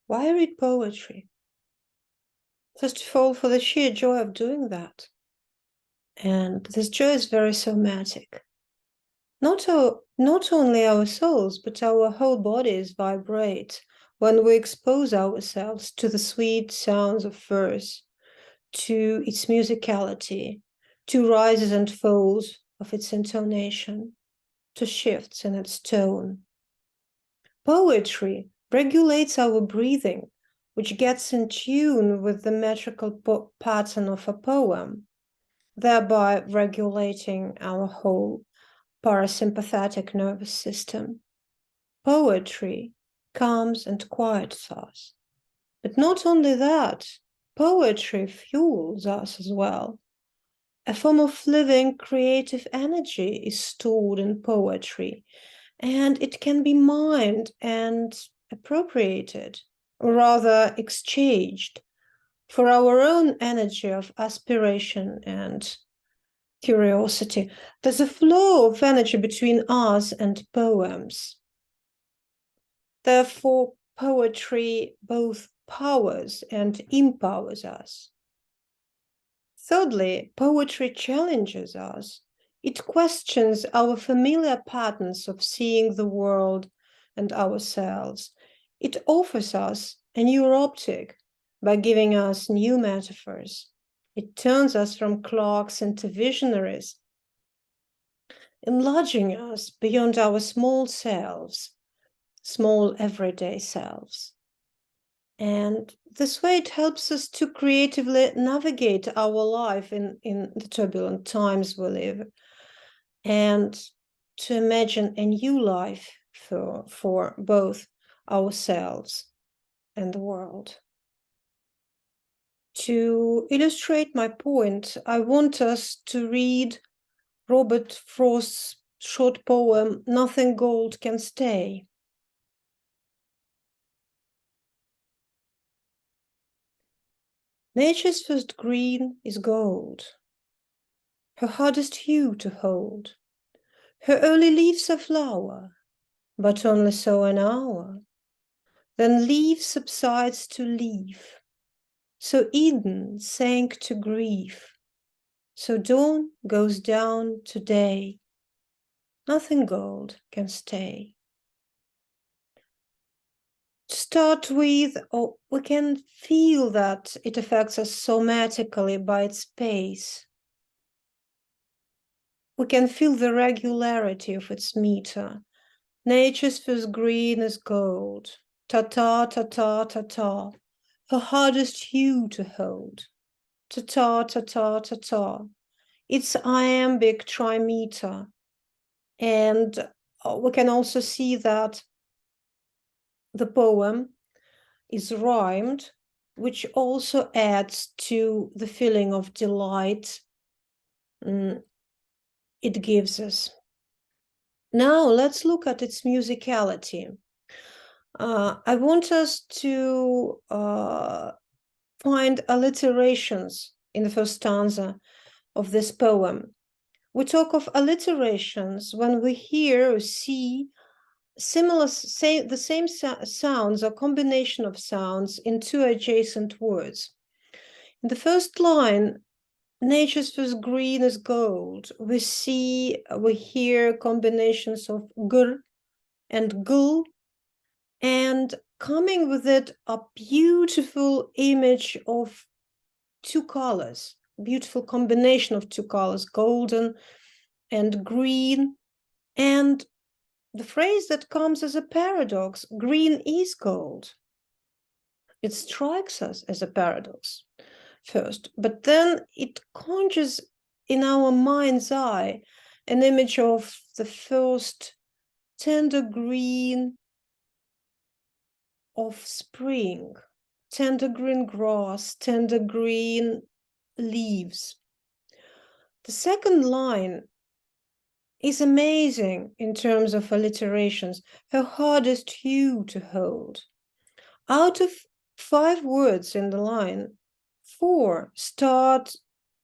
Why I read poetry? First of all, for the sheer joy of doing that. And this joy is very somatic. Not only our souls, but our whole bodies vibrate when we expose ourselves to the sweet sounds of verse, to its musicality, to rises and falls of its intonation, to shifts in its tone. Poetry regulates our breathing, which gets in tune with the metrical pattern of a poem, thereby regulating our whole parasympathetic nervous system. Poetry calms and quiets us. But not only that, poetry fuels us as well. A form of living creative energy is stored in poetry, and it can be mined and appropriated, or rather exchanged, for our own energy of aspiration and curiosity. There's a flow of energy between us and poems. Therefore, poetry both powers and empowers us. Thirdly, poetry challenges us. It questions our familiar patterns of seeing the world and ourselves. It offers us a new optic by giving us new metaphors. It turns us from clerks into visionaries, enlarging us beyond our small selves, small everyday selves. And this way it helps us to creatively navigate our life in the turbulent times we live, and to imagine a new life for both ourselves and the world. To illustrate my point, I want us to read Robert Frost's short poem, Nothing Gold Can Stay. Nature's first green is gold, her hardest hue to hold. Her early leaves are flower, but only so an hour. Then leaf subsides to leaf. So Eden sank to grief. So dawn goes down to day. Nothing gold can stay. To start with, we can feel that it affects us somatically by its pace. We can feel the regularity of its meter. Nature's first green is gold. Ta-ta, ta-ta, ta-ta. Her hardest hue to hold. Ta-ta, ta-ta, ta-ta. It's iambic trimeter. And we can also see that the poem is rhymed, which also adds to the feeling of delight it gives us. Now let's look at its musicality. I want us to find alliterations in the first stanza of this poem. We talk of alliterations when we hear or see the same sounds or combination of sounds in two adjacent words. In the first line, nature's first green is gold, we hear combinations of gr and gl, and coming with it a beautiful image of two colors, beautiful combination of two colors, golden and green. And the phrase that comes as a paradox, green is gold. It strikes us as a paradox first, but then it conjures in our mind's eye an image of the first tender green of spring, tender green grass, tender green leaves. The second line is amazing in terms of alliterations, her hardest hue to hold. Out of 5 words in the line, 4 start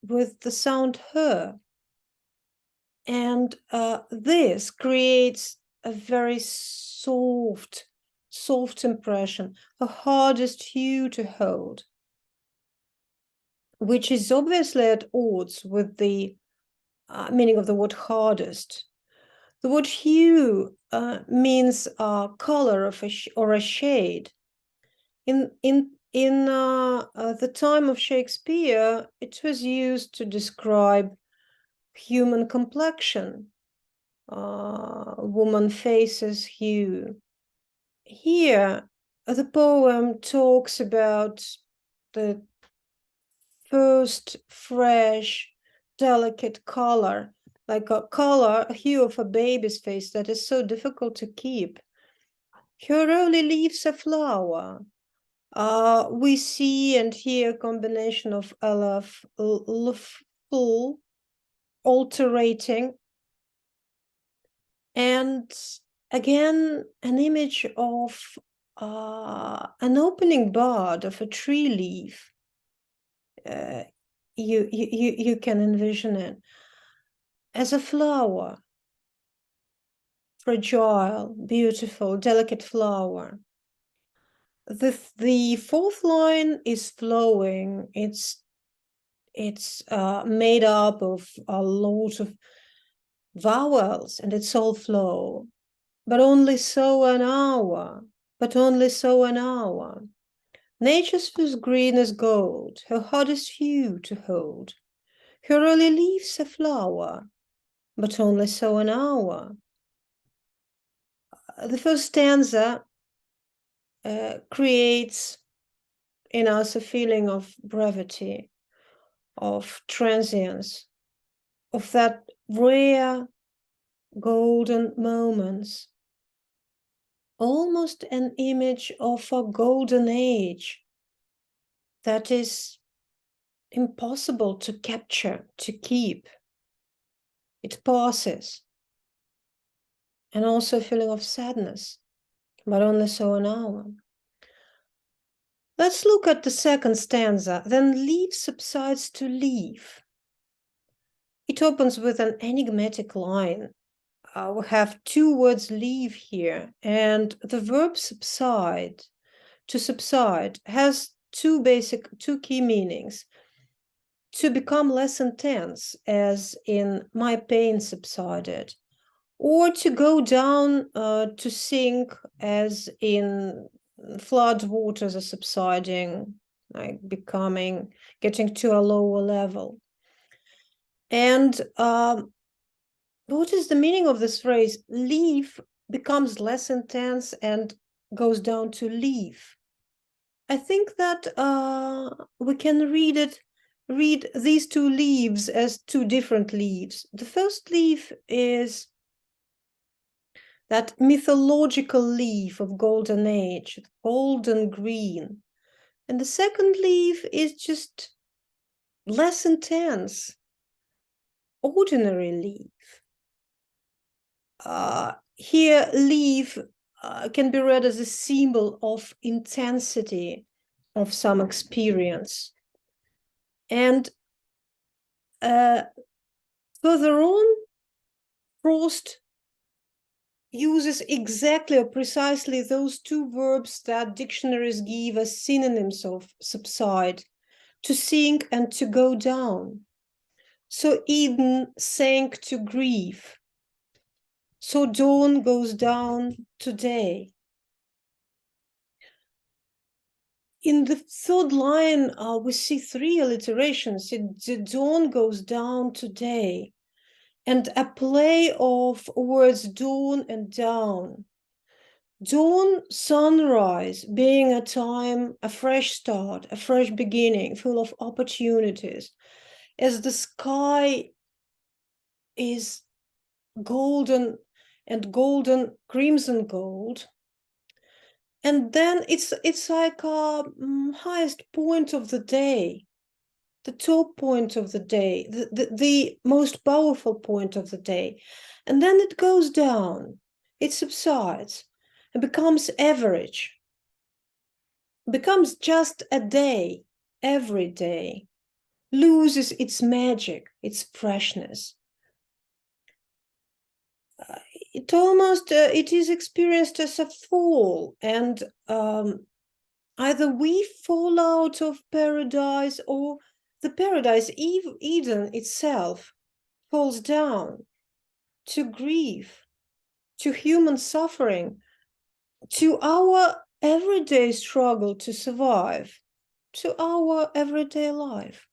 with the sound her. And this creates a very soft, soft impression, her hardest hue to hold, which is obviously at odds with the meaning of the word hardest. The word hue means color of or a shade. In the time of Shakespeare, it was used to describe human complexion, woman face's hue. Here, the poem talks about the first fresh, delicate color, like a hue of a baby's face that is so difficult to keep. Her early leaves a flower. We see and hear a combination of elf, full, alterating, and again an image of an opening bud of a tree leaf. You can envision it as a flower, fragile, beautiful, delicate flower. The fourth line is flowing. It's made up of a lot of vowels, and it's all flow. But only so an hour. But only so an hour. Nature's was green as gold, her hottest hue to hold. Her early leaves a flower, but only so an hour. The first stanza creates in us a feeling of brevity, of transience, of that rare golden moments, almost an image of a golden age that is impossible to capture, to keep. It passes. And also a feeling of sadness, but only so an hour. Let's look at the second stanza. Then leaf subsides to leaf. It opens with an enigmatic line. We have two words leave here, and the verb subside, to subside, has two key meanings. To become less intense, as in my pain subsided, or to go down, to sink, as in flood waters are subsiding, like getting to a lower level. And what is the meaning of this phrase? Leaf becomes less intense and goes down to leaf. I think that we can read these two leaves as two different leaves. The first leaf is that mythological leaf of golden age, golden green. And the second leaf is just less intense, ordinary leaf. Here, leaf can be read as a symbol of intensity of some experience. And further on, Proust uses exactly or precisely those two verbs that dictionaries give as synonyms of subside, to sink and to go down. So Eden sank to grief. So dawn goes down today. In the third line, we see three alliterations. The dawn goes down today, and a play of words dawn and down. Dawn, sunrise, being a time, a fresh start, a fresh beginning, full of opportunities, as the sky is golden and golden, crimson gold. And then it's like a highest point of the day, the top point of the day, the most powerful point of the day. And then it goes down, it subsides, and becomes average, becomes just a day, every day, loses its magic, its freshness. it is experienced as a fall, and either we fall out of paradise, or the paradise, Eden itself, falls down to grief, to human suffering, to our everyday struggle to survive, to our everyday life.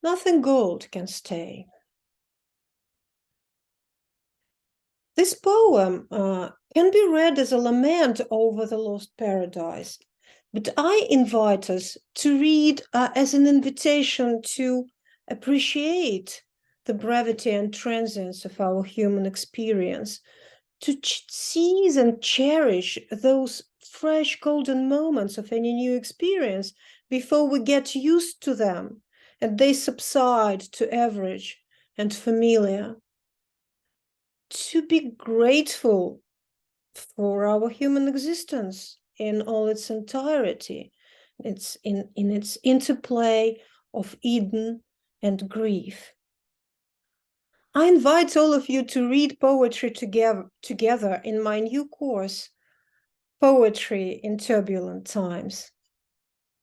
Nothing gold can stay. This poem can be read as a lament over the lost paradise, but I invite us to read as an invitation to appreciate the brevity and transience of our human experience, to seize and cherish those fresh golden moments of any new experience before we get used to them and they subside to average and familiar. To be grateful for our human existence in all its entirety. It's in its interplay of Eden and grief. I invite all of you to read poetry together in my new course, Poetry in Turbulent Times.